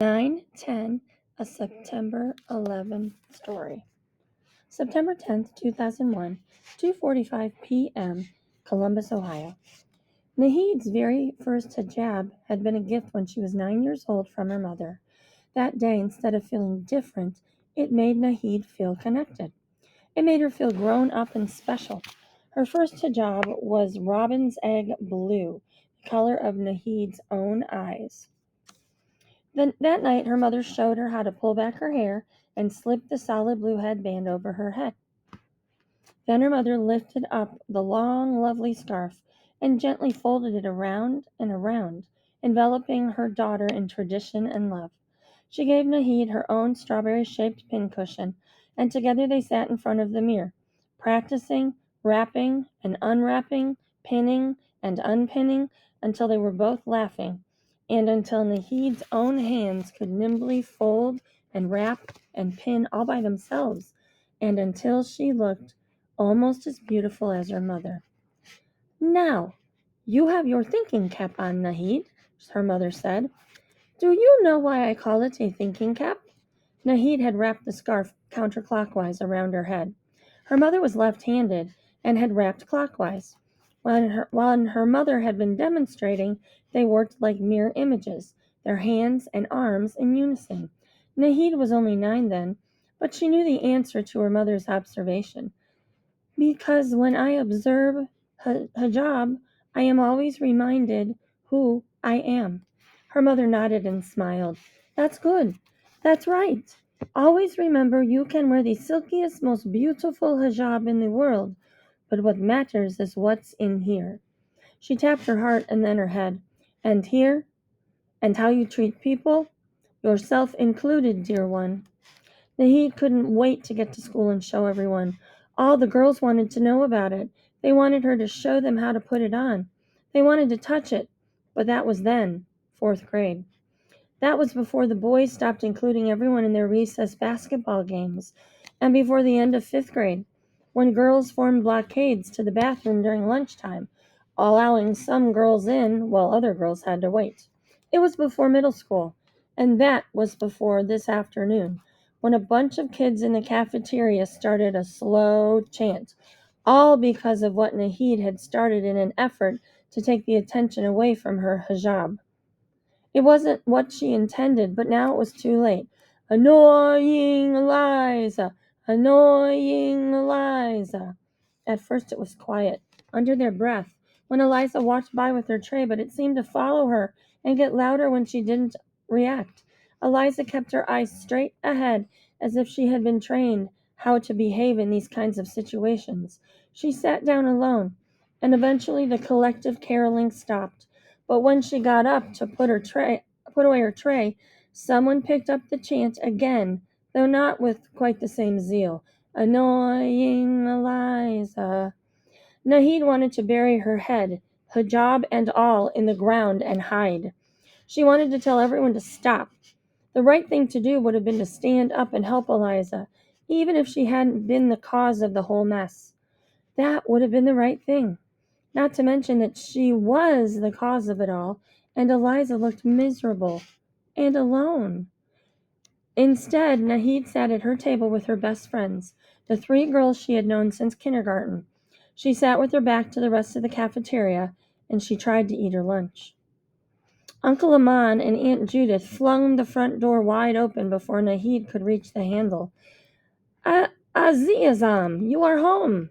9:10, a September 11 story. September 10th, 2001, 2:45 p.m., Columbus, Ohio. Nahid's very first hijab had been a gift when she was 9 years old from her mother. That day, instead of feeling different, it made Nahid feel connected. It made her feel grown up and special. Her first hijab was robin's egg blue, the color of Nahid's own eyes. Then that night her mother showed her how to pull back her hair and slip the solid blue headband over her head. Then her mother lifted up the long, lovely scarf and gently folded it around and around, enveloping her daughter in tradition and love. She gave Nahid her own strawberry-shaped pincushion, and together they sat in front of the mirror, practicing, wrapping and unwrapping, pinning and unpinning until they were both laughing, and until Nahid's own hands could nimbly fold and wrap and pin all by themselves, and until she looked almost as beautiful as her mother. "Now, you have your thinking cap on, Nahid," her mother said. "Do you know why I call it a thinking cap?" Nahid had wrapped the scarf counterclockwise around her head. Her mother was left-handed and had wrapped clockwise. While her mother had been demonstrating, they worked like mirror images, their hands and arms in unison. Nahid was only 9 then, but she knew the answer to her mother's observation. "Because when I observe hijab, I am always reminded who I am." Her mother nodded and smiled. "That's good. That's right. Always remember you can wear the silkiest, most beautiful hijab in the world, but what matters is what's in here." She tapped her heart and then her head. "And here? And how you treat people? Yourself included, dear one." Nahid couldn't wait to get to school and show everyone. All the girls wanted to know about it. They wanted her to show them how to put it on. They wanted to touch it. But that was then, 4th grade. That was before the boys stopped including everyone in their recess basketball games, and before the end of 5th grade, when girls formed blockades to the bathroom during lunchtime, allowing some girls in while other girls had to wait. It was before middle school, and that was before this afternoon, when a bunch of kids in the cafeteria started a slow chant, all because of what Nahid had started in an effort to take the attention away from her hijab. It wasn't what she intended, but now it was too late. "Annoying Eliza! Annoying Eliza!" At first it was quiet, under their breath, when Eliza walked by with her tray, but it seemed to follow her and get louder when she didn't react. Eliza kept her eyes straight ahead, as if she had been trained how to behave in these kinds of situations. She sat down alone, and eventually the collective caroling stopped. But when she got up to put away her tray, someone picked up the chant again, though not with quite the same zeal. "Annoying Eliza." Nahid wanted to bury her head, hijab and all, in the ground and hide. She wanted to tell everyone to stop. The right thing to do would have been to stand up and help Eliza, even if she hadn't been the cause of the whole mess. That would have been the right thing. Not to mention that she was the cause of it all, and Eliza looked miserable and alone. Instead, Nahid sat at her table with her best friends, the 3 girls she had known since kindergarten. She sat with her back to the rest of the cafeteria, and she tried to eat her lunch. Uncle Aman and Aunt Judith flung the front door wide open before Nahid could reach the handle. "Azizam, you are home."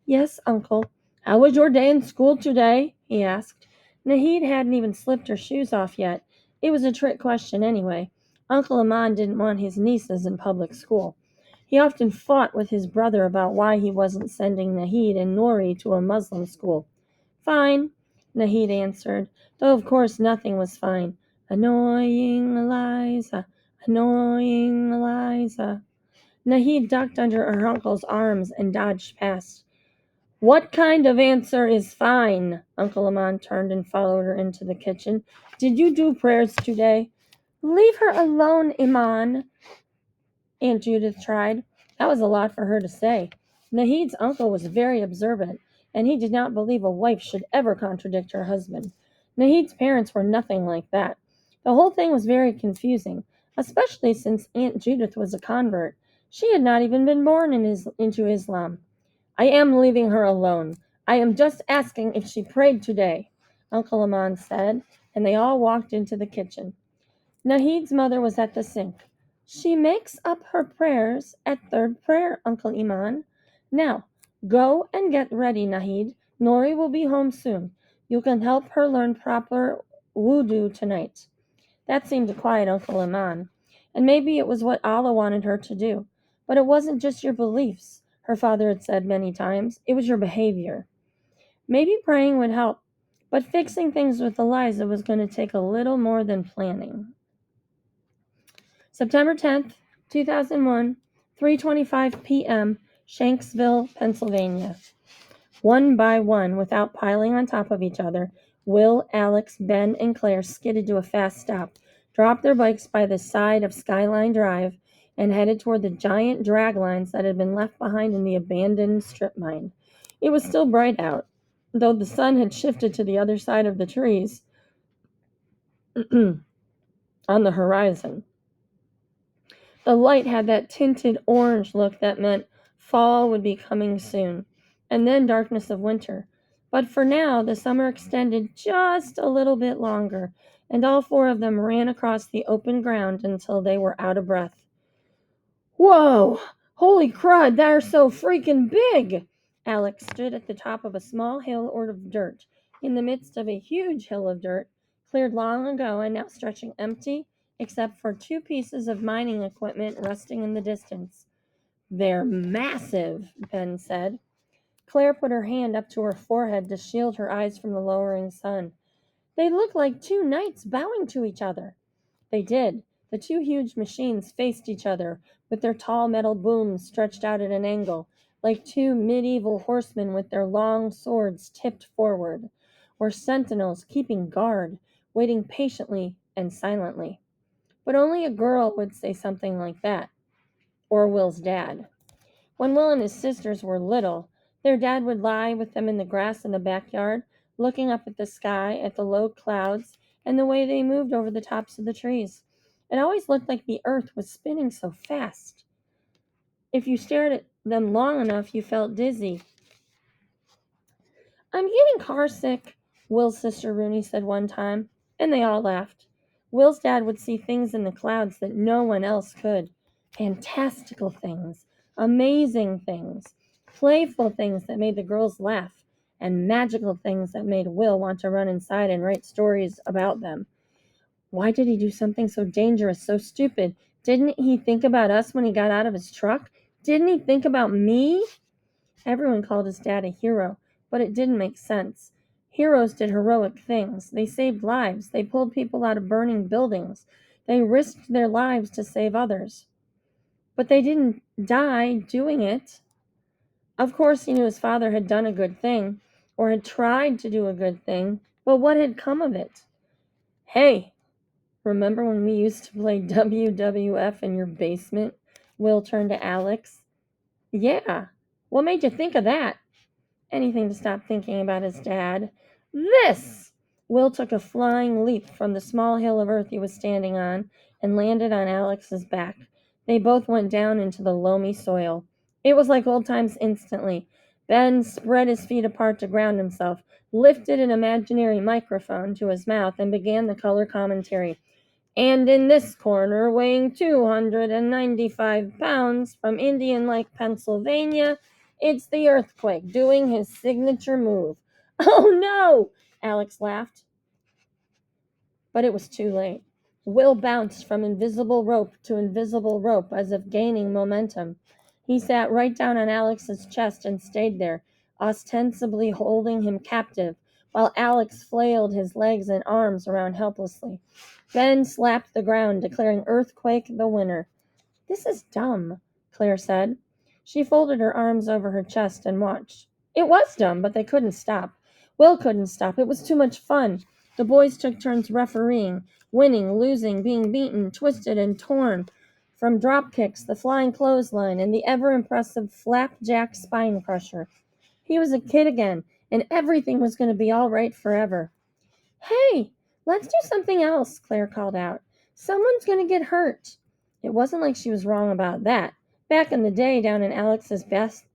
"Yes, Uncle." "How was your day in school today?" he asked. Nahid hadn't even slipped her shoes off yet. It was a trick question anyway. Uncle Aman didn't want his nieces in public school. He often fought with his brother about why he wasn't sending Nahid and Nori to a Muslim school. "Fine," Nahid answered, though of course nothing was fine. "Annoying Eliza, annoying Eliza." Nahid ducked under her uncle's arms and dodged past. "What kind of answer is fine?" Uncle Aman turned and followed her into the kitchen. "Did you do prayers today?" "Leave her alone, Iman," Aunt Judith tried. That was a lot for her to say. Nahid's uncle was very observant, and he did not believe a wife should ever contradict her husband. Nahid's parents were nothing like that. The whole thing was very confusing, especially since Aunt Judith was a convert. She had not even been born into Islam. I am leaving her alone. I am just asking if she prayed today, Uncle Aman said, and they all walked into the kitchen. Nahid's mother was at the sink. She makes up her prayers at third prayer, Uncle Iman. Now, go and get ready, Nahid. Nori will be home soon. You can help her learn proper wudu tonight. That seemed to quiet Uncle Iman, and maybe it was what Allah wanted her to do. But it wasn't just your beliefs, her father had said many times. It was your behavior. Maybe praying would help, but fixing things with Eliza was going to take a little more than planning. September 10th, 2001, 3:25 p.m., Shanksville, Pennsylvania. One by one, without piling on top of each other, Will, Alex, Ben, and Claire skidded to a fast stop, dropped their bikes by the side of Skyline Drive, and headed toward the giant drag lines that had been left behind in the abandoned strip mine. It was still bright out, though the sun had shifted to the other side of the trees on the horizon. The light had that tinted orange look that meant fall would be coming soon, and then darkness of winter. But for now, the summer extended just a little bit longer, and all four of them ran across the open ground until they were out of breath. Whoa! Holy crud, they're so freaking big! Alex stood at the top of a small hill of dirt, in the midst of a huge hill of dirt, cleared long ago and now stretching empty, except for two pieces of mining equipment resting in the distance. They're massive, Ben said. Claire put her hand up to her forehead to shield her eyes from the lowering sun. They look like two knights bowing to each other. They did. The two huge machines faced each other, with their tall metal booms stretched out at an angle, like two medieval horsemen with their long swords tipped forward, or sentinels keeping guard, waiting patiently and silently. But only a girl would say something like that, or Will's dad. When Will and his sisters were little, their dad would lie with them in the grass in the backyard, looking up at the sky, at the low clouds, and the way they moved over the tops of the trees. It always looked like the earth was spinning so fast. If you stared at them long enough, you felt dizzy. I'm getting carsick, Will's sister Rooney said one time, and they all laughed. Will's dad would see things in the clouds that no one else could. Fantastical things, amazing things, playful things that made the girls laugh, and magical things that made Will want to run inside and write stories about them. Why did he do something so dangerous, so stupid? Didn't he think about us when he got out of his truck? Didn't he think about me? Everyone called his dad a hero, but it didn't make sense. Heroes did heroic things. They saved lives. They pulled people out of burning buildings. They risked their lives to save others. But they didn't die doing it. Of course, he knew his father had done a good thing, or had tried to do a good thing, but what had come of it? Hey, remember when we used to play WWF in your basement? Will turned to Alex. Yeah. What made you think of that? Anything to stop thinking about his dad. This! Will took a flying leap from the small hill of earth he was standing on and landed on Alex's back. They both went down into the loamy soil. It was like old times instantly. Ben spread his feet apart to ground himself, lifted an imaginary microphone to his mouth, and began the color commentary. And in this corner, weighing 295 pounds from Indian Lake, Pennsylvania, it's the Earthquake doing his signature move. Oh no! Alex laughed. But it was too late. Will bounced from invisible rope to invisible rope as if gaining momentum. He sat right down on Alex's chest and stayed there, ostensibly holding him captive, while Alex flailed his legs and arms around helplessly. Ben slapped the ground, declaring Earthquake the winner. This is dumb, Claire said. She folded her arms over her chest and watched. It was dumb, but they couldn't stop. Will couldn't stop. It was too much fun. The boys took turns refereeing, winning, losing, being beaten, twisted, and torn. From drop kicks, the flying clothesline, and the ever-impressive flapjack spine crusher. He was a kid again, and everything was going to be all right forever. Hey, Let's do something else, Claire called out. Someone's going to get hurt. It wasn't like she was wrong about that. Back in the day, down in Alex's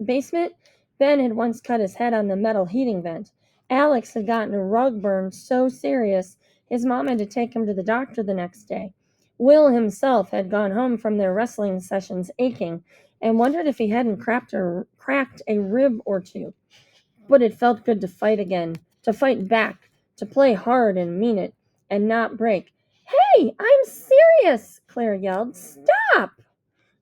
basement, Ben had once cut his head on the metal heating vent. Alex had gotten a rug burn so serious his mom had to take him to the doctor the next day. Will himself had gone home from their wrestling sessions aching and wondered if he hadn't cracked a rib or two. But it felt good to fight again, to fight back, to play hard and mean it, and not break. Hey, I'm serious, Claire yelled. Stop!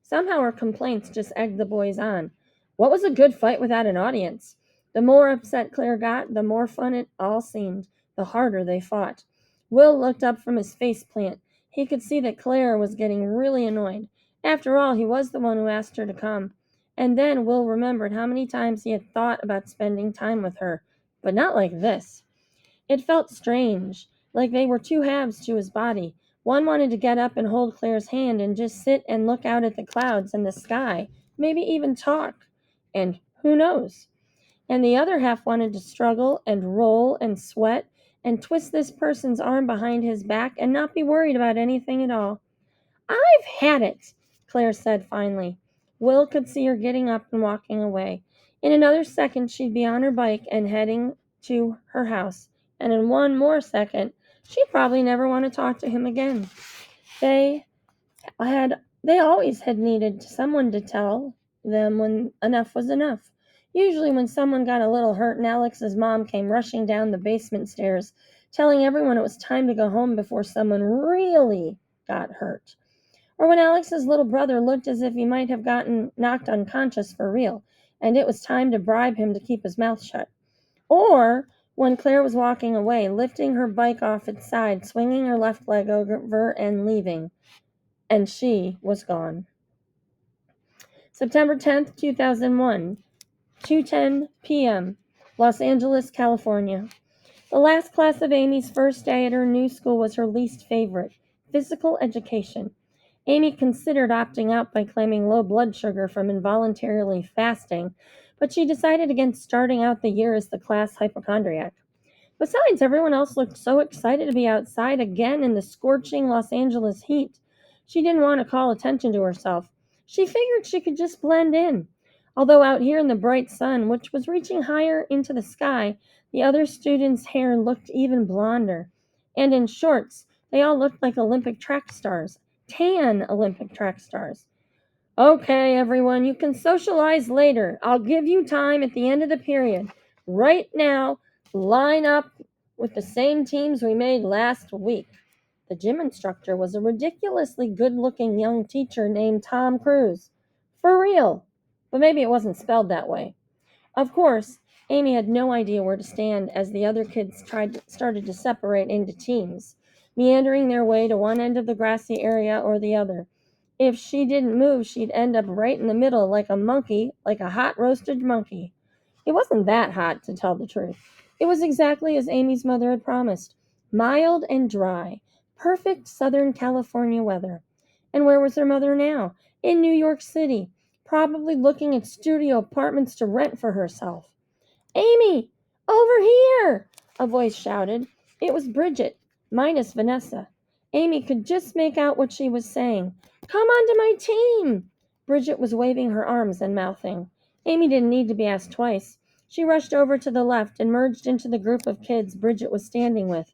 Somehow her complaints just egged the boys on. What was a good fight without an audience? The more upset Claire got, the more fun it all seemed, the harder they fought. Will looked up from his faceplant. He could see that Claire was getting really annoyed. After all, he was the one who asked her to come. And then Will remembered how many times he had thought about spending time with her, but not like this. It felt strange, like they were two halves to his body. One wanted to get up and hold Claire's hand and just sit and look out at the clouds and the sky, maybe even talk. And who knows? And the other half wanted to struggle and roll and sweat and twist this person's arm behind his back and not be worried about anything at all. I've had it, Claire said finally. Will could see her getting up and walking away. In another second, she'd be on her bike and heading to her house. And in one more second, she'd probably never want to talk to him again. They always had needed someone to tell them when enough was enough. Usually when someone got a little hurt and Alex's mom came rushing down the basement stairs, telling everyone it was time to go home before someone really got hurt. Or when Alex's little brother looked as if he might have gotten knocked unconscious for real, and it was time to bribe him to keep his mouth shut. Or when Claire was walking away, lifting her bike off its side, swinging her left leg over and leaving. And she was gone. September 10th, 2001, 2:10 p.m., Los Angeles, California. The last class of Amy's first day at her new school was her least favorite, physical education. Amy considered opting out by claiming low blood sugar from involuntarily fasting, but she decided against starting out the year as the class hypochondriac. Besides, everyone else looked so excited to be outside again in the scorching Los Angeles heat. She didn't want to call attention to herself. She figured she could just blend in. Although out here in the bright sun, which was reaching higher into the sky, the other students' hair looked even blonder. And in shorts, they all looked like Olympic track stars. Tan Olympic track stars. Okay, everyone, you can socialize later. I'll give you time at the end of the period. Right now, line up with the same teams we made last week. The gym instructor was a ridiculously good-looking young teacher named Tom Cruise. For real. But maybe it wasn't spelled that way. Of course, Amy had no idea where to stand as the other kids started to separate into teams, meandering their way to one end of the grassy area or the other. If she didn't move, she'd end up right in the middle like a monkey, like a hot roasted monkey. It wasn't that hot, to tell the truth. It was exactly as Amy's mother had promised. Mild and dry. Perfect Southern California weather. And where was her mother now? In New York City, probably looking at studio apartments to rent for herself. Amy, over here! A voice shouted. It was Bridget, minus Vanessa. Amy could just make out what she was saying. Come onto my team! Bridget was waving her arms and mouthing. Amy didn't need to be asked twice. She rushed over to the left and merged into the group of kids Bridget was standing with.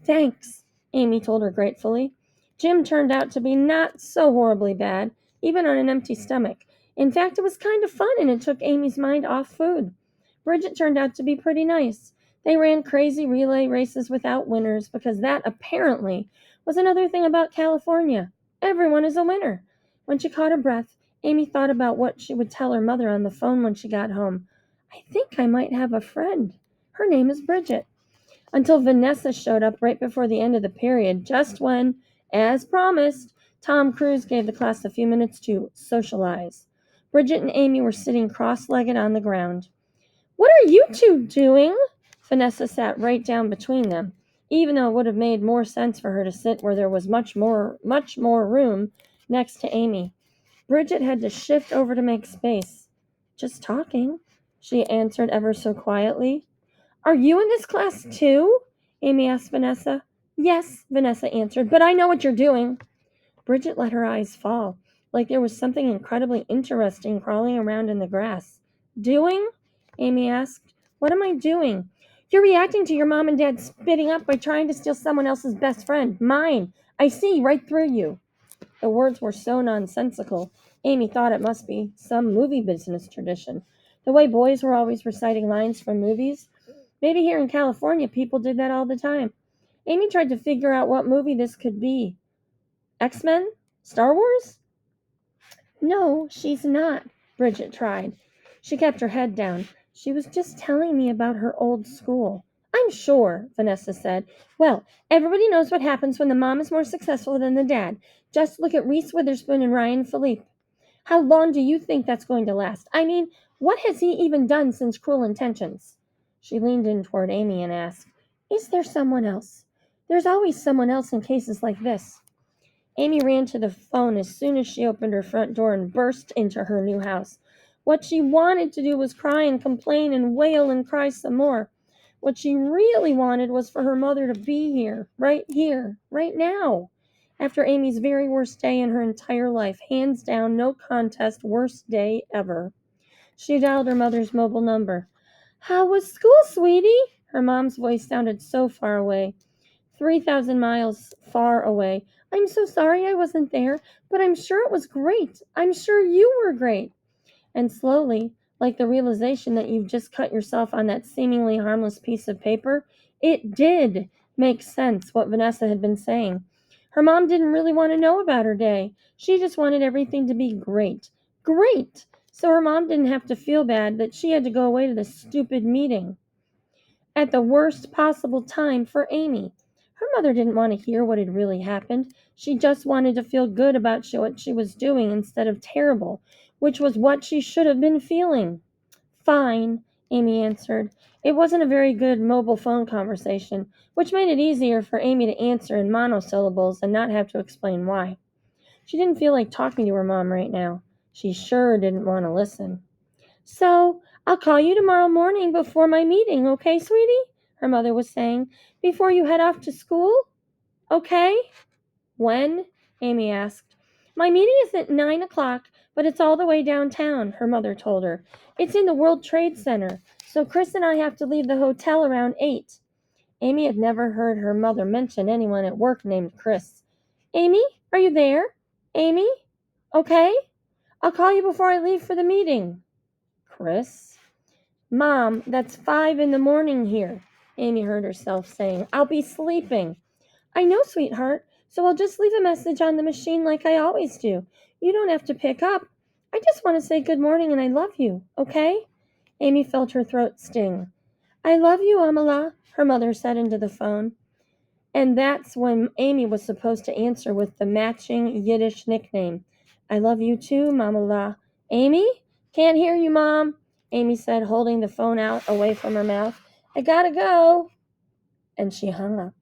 Thanks, Amy told her gratefully. Gym turned out to be not so horribly bad, even on an empty stomach. In fact, it was kind of fun and it took Amy's mind off food. Bridget turned out to be pretty nice. They ran crazy relay races without winners because that, apparently, was another thing about California. Everyone is a winner. When she caught her breath, Amy thought about what she would tell her mother on the phone when she got home. I think I might have a friend. Her name is Bridget. Until Vanessa showed up right before the end of the period, just when, as promised, Tom Cruise gave the class a few minutes to socialize. Bridget and Amy were sitting cross-legged on the ground. What are you two doing? Vanessa sat right down between them, even though it would have made more sense for her to sit where there was much more room next to Amy. Bridget had to shift over to make space. Just talking, she answered ever so quietly. Are you in this class too? Amy asked Vanessa. Yes, Vanessa answered, but I know what you're doing. Bridget let her eyes fall, like there was something incredibly interesting crawling around in the grass. Doing? Amy asked. What am I doing? You're reacting to your mom and dad spitting up by trying to steal someone else's best friend, mine. I see right through you. The words were so nonsensical, Amy thought it must be some movie business tradition. The way boys were always reciting lines from movies. Maybe here in California people did that all the time. Amy tried to figure out what movie this could be. X-Men? Star Wars? No, she's not, Bridget tried. She kept her head down. She was just telling me about her old school. I'm sure, Vanessa said. Well, everybody knows what happens when the mom is more successful than the dad. Just look at Reese Witherspoon and Ryan Philippe. How long do you think that's going to last? I mean, what has he even done since Cruel Intentions? She leaned in toward Amy and asked, Is there someone else? There's always someone else in cases like this. Amy ran to the phone as soon as she opened her front door and burst into her new house. What she wanted to do was cry and complain and wail and cry some more. What she really wanted was for her mother to be here, right now. After Amy's very worst day in her entire life, hands down, no contest, worst day ever. She dialed her mother's mobile number. How was school, sweetie? Her mom's voice sounded so far away. 3,000 miles far away. I'm so sorry I wasn't there, but I'm sure it was great. I'm sure you were great. And slowly, like the realization that you've just cut yourself on that seemingly harmless piece of paper, it did make sense what Vanessa had been saying. Her mom didn't really want to know about her day. She just wanted everything to be great. Great! So her mom didn't have to feel bad that she had to go away to this stupid meeting at the worst possible time for Amy. Her mother didn't want to hear what had really happened. She just wanted to feel good about what she was doing instead of terrible, which was what she should have been feeling. Fine, Amy answered. It wasn't a very good mobile phone conversation, which made it easier for Amy to answer in monosyllables and not have to explain why. She didn't feel like talking to her mom right now. She sure didn't want to listen. So, I'll call you tomorrow morning before my meeting, okay, sweetie? Her mother was saying. Before you head off to school? Okay? When? Amy asked. My meeting is at 9 o'clock, but it's all the way downtown, her mother told her. It's in the World Trade Center, so Chris and I have to leave the hotel around 8. Amy had never heard her mother mention anyone at work named Chris. Amy, are you there? Amy? Okay? I'll call you before I leave for the meeting. Chris? Mom, that's 5 in the morning here, Amy heard herself saying. I'll be sleeping. I know, sweetheart, so I'll just leave a message on the machine like I always do. You don't have to pick up. I just want to say good morning and I love you, okay? Amy felt her throat sting. I love you, Amala, her mother said into the phone. And that's when Amy was supposed to answer with the matching Yiddish nickname. I love you too, Mamala. Amy? Can't hear you, Mom, Amy said, holding the phone out away from her mouth. I gotta go. And she hung up.